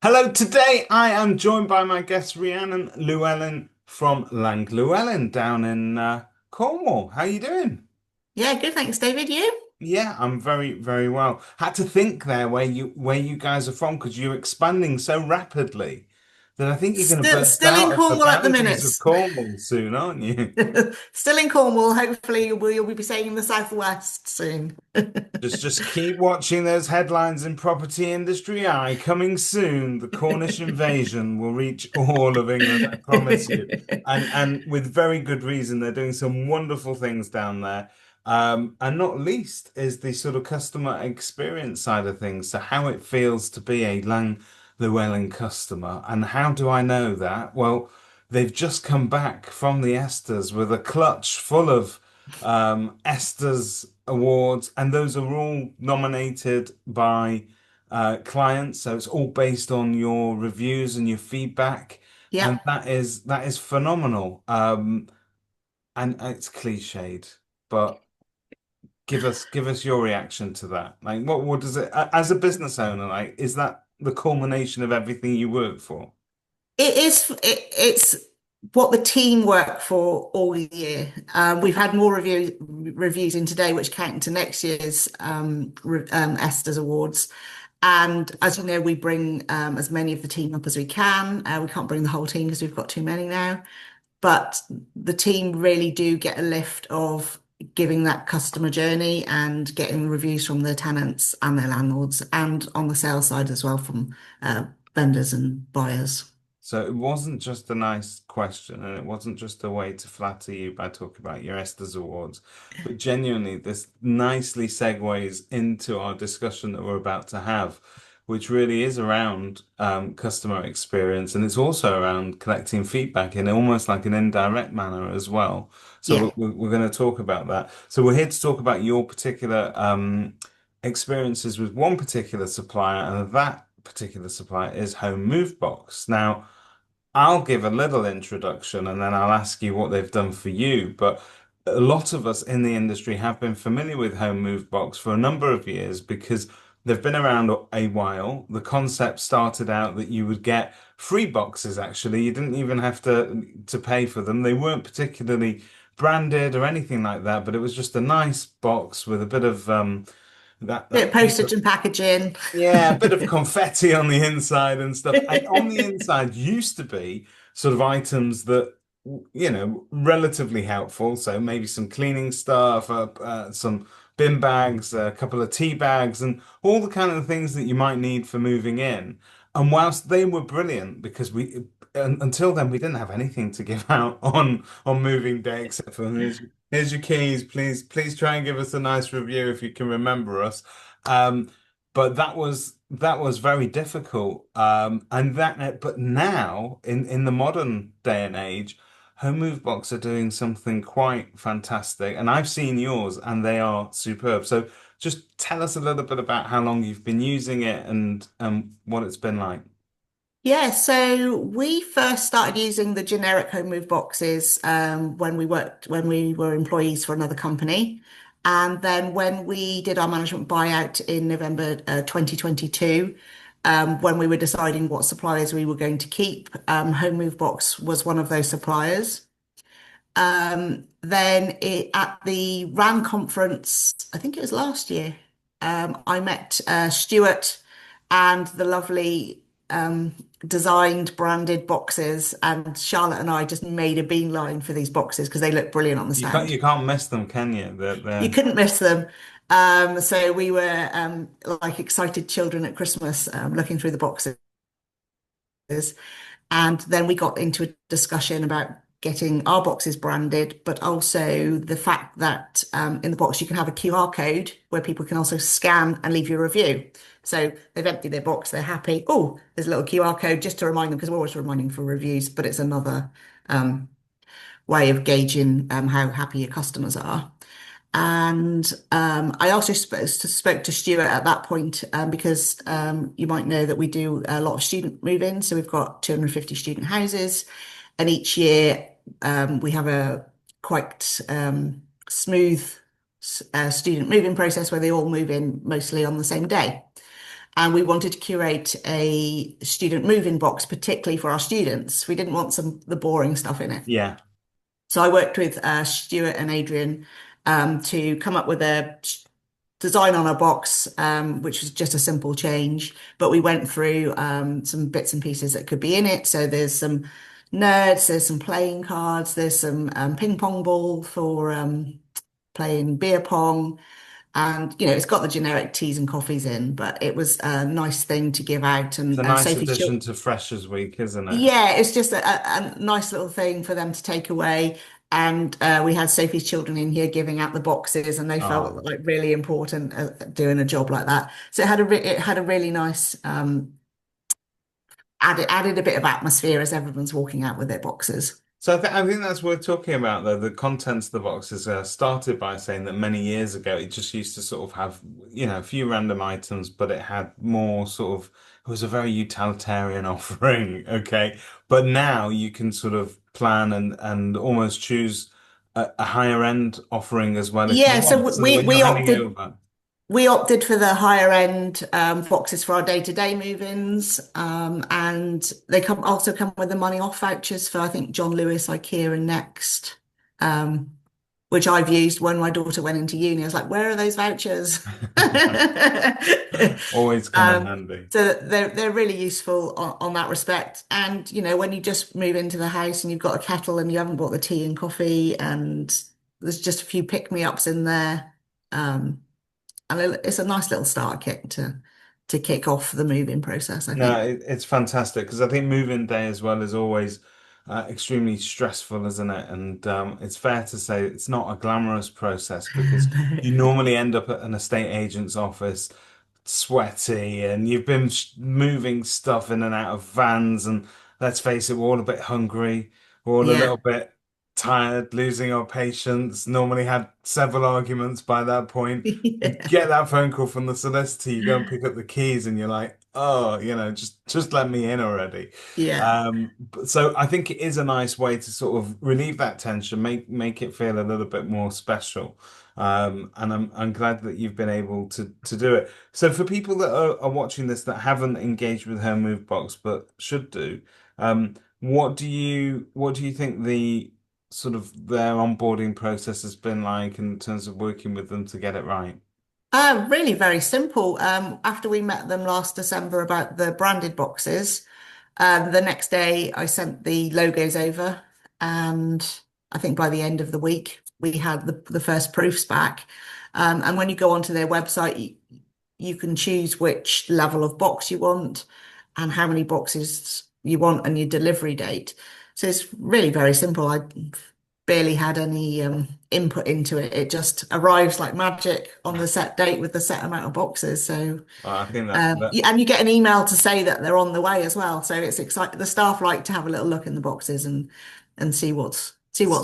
Hello, today I am joined by my guest Rhiannon Llewellyn from Lang Llewellyn down in Cornwall. How you doing? Yeah, good. Thanks, David. You? Yeah, I'm very, very well. Had to think there where you guys are from because you're expanding so rapidly that I think you're going to burst Still in out of the Cornwall at the boundaries of minute. Cornwall soon, aren't you? Still in Cornwall. Hopefully, you'll be staying in the southwest soon. Just keep watching those headlines in property industry eye. Coming soon, the Cornish invasion will reach all of England, I promise you. And with very good reason, they're doing some wonderful things down there. And not least is the sort of customer experience side of things. So how it feels to be a Lang Llewellyn customer. And how do I know that? Well, they've just come back from the Esters with a clutch full of Esther's Awards, and those are all nominated by clients. So it's all based on your reviews and your feedback, and Yep. that is phenomenal. And it's cliched, but give us your reaction to that. Like, what does it as a business owner like? Is that the culmination of everything you work for? It's what the team work for all year. We've had more reviews in today, which count into next year's Esther's Awards. And as you know, we bring as many of the team up as we can. We can't bring the whole team because we've got too many now. But the team really do get a lift of giving that customer journey and getting reviews from their tenants and their landlords, and on the sales side as well from vendors and buyers. So it wasn't just a nice question, and it wasn't just a way to flatter you by talking about your Esther's Awards, but genuinely, this nicely segues into our discussion that we're about to have, which really is around customer experience, and it's also around collecting feedback in almost like an indirect manner as well. So Yeah. we're going to talk about that. So we're here to talk about your particular experiences with one particular supplier, and that particular supplier is Home Move Box. Now, I'll give a little introduction and then I'll ask you what they've done for you. But a lot of us in the industry have been familiar with Home Move Box for a number of years because they've been around a while. The concept started out that you would get free boxes, actually. You didn't even have to pay for them. They weren't particularly branded or anything like that, but it was just a nice box with a bit of Bit of that postage paper. and packaging. Yeah, a bit of confetti on the inside and stuff. And on the inside used to be sort of items that, relatively helpful. So maybe some cleaning stuff, some bin bags, a couple of tea bags, and all the kind of things that you might need for moving in. And whilst they were brilliant, because until then we didn't have anything to give out on moving day except for here's your keys. Please try and give us a nice review if you can remember us. Um, but that was very difficult. But now in the modern day and age, Home Move Box are doing something quite fantastic, and I've seen yours, and they are superb. So just tell us a little bit about how long you've been using it and what it's been like. Yeah, so we first started using the generic home move boxes when we were employees for another company. And then when we did our management buyout in November 2022, when we were deciding what suppliers we were going to keep, Home Move Box was one of those suppliers. At the RAM conference, I think it was last year, I met Stuart and the lovely designed branded boxes, and Charlotte and I just made a beeline for these boxes because they look brilliant on the You can't stand. you can't miss them, can you? You They're couldn't miss them. So we were like excited children at Christmas, looking through the boxes. And then we got into a discussion about getting our boxes branded, but also the fact that in the box you can have a QR code where people can also scan and leave you a review. So they've emptied their box, they're happy. Oh, there's a little QR code just to remind them because we're always reminding for reviews, but it's another um, way of gauging how happy your customers are. And I also spoke to Stuart at that point because you might know that we do a lot of student move-ins. So we've got 250 student houses, and each year we have a quite smooth student move-in process where they all move in mostly on the same day. and we wanted to curate a student move-in box, particularly for our students. We didn't want the boring stuff in it. Yeah. So I worked with Stuart and Adrian to come up with a design on our box, which was just a simple change. But we went through some bits and pieces that could be in it. So there's some nerds, there's some playing cards, there's some ping pong ball for playing beer pong. And, it's got the generic teas and coffees in, but it was a nice thing to give out. It's a And nice Sophie's addition children, to Freshers Week, isn't it? yeah, it's just a nice little thing for them to take away. And we had Sophie's children in here giving out the boxes, and they felt Oh, like really important doing a job like that. So it had a really nice added a bit of atmosphere as everyone's walking out with their boxes. so I think that's worth talking about, though. The contents of the boxes started by saying that many years ago it just used to sort of have, a few random items, but it had more sort of, it was a very utilitarian offering, okay? But now you can sort of plan and almost choose a higher end offering as well if you Yeah, want, so so that when you're handing it over. we opted for the higher end boxes for our day-to-day move-ins, and they also come with the money off vouchers for I think John Lewis, IKEA, and Next, um, which I've used when my daughter went into uni. I was like, "Where are those vouchers?" Always come in Um, handy. so they're really useful on that respect. And when you just move into the house and you've got a kettle and you haven't bought the tea and coffee, and there's just a few pick-me-ups in there. And it's a nice little starter kit to kick off the moving process, I No, think. it's fantastic because I think moving day as well is always extremely stressful, isn't it? And it's fair to say it's not a glamorous process because you normally end up at an estate agent's office sweaty and you've been moving stuff in and out of vans. And let's face it, we're all a bit hungry. We're all a little Yeah. bit tired, losing our patience. Normally had several arguments by that point. You Yeah. get that phone call from the solicitor, you go and pick up the keys, and you're like, oh, just let me in already. Yeah. So I think it is a nice way to sort of relieve that tension, make it feel a little bit more special. And I'm glad that you've been able to do it. So for people that are watching this that haven't engaged with Her Move Box but should do, what do you think the sort of their onboarding process has been like in terms of working with them to get it right? Really very simple. After we met them last December about the branded boxes, the next day I sent the logos over, and I think by the end of the week we had the first proofs back. And when you go onto their website, you can choose which level of box you want and how many boxes you want and your delivery date. So it's really very simple. I barely had any input into it. It just arrives like magic on the set date with the set amount of boxes. So, I think that and you get an email to say that they're on the way as well. So it's exciting. The staff like to have a little look in the boxes and see what's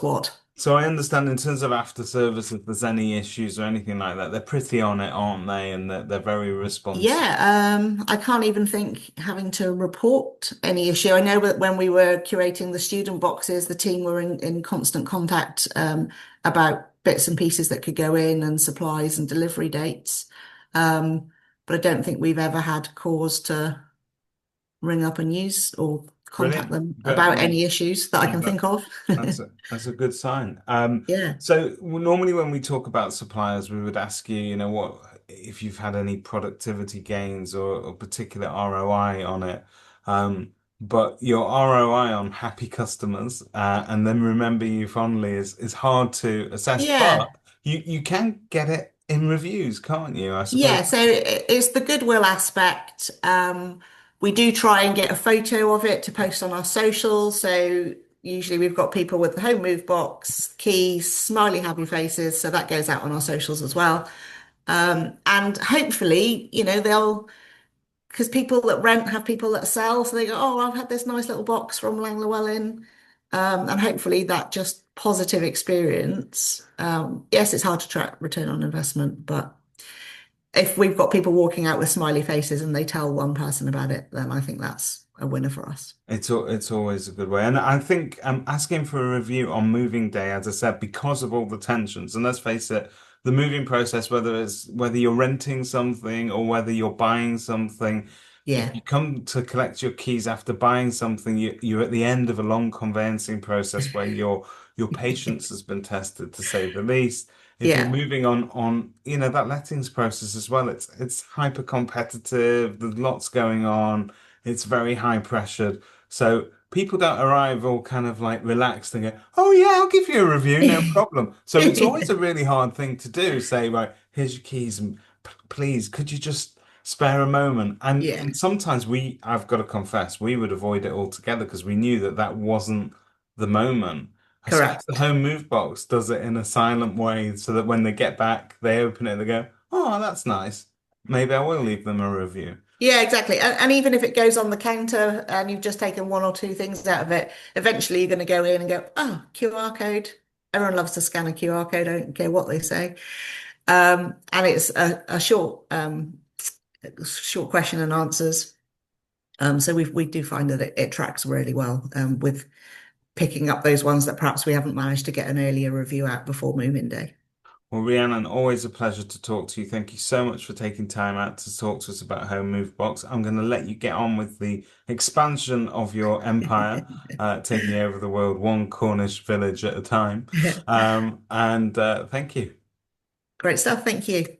what. so I understand in terms of after service, if there's any issues or anything like that, they're pretty on it, aren't they? And they're very responsive. Yeah, I can't even think having to report any issue. I know that when we were curating the student boxes, the team were in constant contact about bits and pieces that could go in and supplies and delivery dates. Um, but I don't think we've ever had cause to ring up and use or contact Brilliant. them But about any issues that I can think of. that's a good sign. Yeah. So normally when we talk about suppliers, we would ask you, what if you've had any productivity gains or particular ROI on it. But your ROI on happy customers and then remember you fondly is hard to assess, but Yeah. you can get it in reviews, can't you? I suppose. Yeah, so it's the goodwill aspect. We do try and get a photo of it to post on our socials. So usually we've got people with the home move box, keys, smiley happy faces. So that goes out on our socials as well. And hopefully, because people that rent have people that sell. So they go, oh, I've had this nice little box from Lang Llewellyn. And hopefully that just positive experience. Yes, it's hard to track return on investment, but if we've got people walking out with smiley faces and they tell one person about it, then I think that's a winner for us. It's always a good way, and I think asking for a review on moving day, as I said, because of all the tensions, and let's face it, the moving process, whether you're renting something or whether you're buying something, if Yeah. you come to collect your keys after buying something, you're at the end of a long conveyancing process where your patience has been tested, to say the least. If you're Yeah. moving on, that lettings process as well, it's hyper competitive. There's lots going on. It's very high pressured. So people don't arrive all kind of like relaxed and go, "Oh yeah, I'll give you a review, no problem." So it's always a really hard thing to do. Say, right, here's your keys, and please, could you just spare a moment? And Yeah. and sometimes I've got to confess, we would avoid it altogether because we knew that that wasn't the moment. I suppose the Correct. home move box does it in a silent way so that when they get back, they open it and they go, "Oh, that's nice. Maybe I will leave them a review." Yeah, exactly. And even if it goes on the counter and you've just taken one or two things out of it, eventually you're going to go in and go, oh, QR code. Everyone loves to scan a QR code. I don't care what they say. And it's a short question and answers. So we do find that it tracks really well with picking up those ones that perhaps we haven't managed to get an earlier review out before moving day. Well, Rhiannon, always a pleasure to talk to you. Thank you so much for taking time out to talk to us about Home Move Box. I'm going to let you get on with the expansion of your empire, taking over the world one Cornish village at a time. And thank you. Great stuff. Thank you.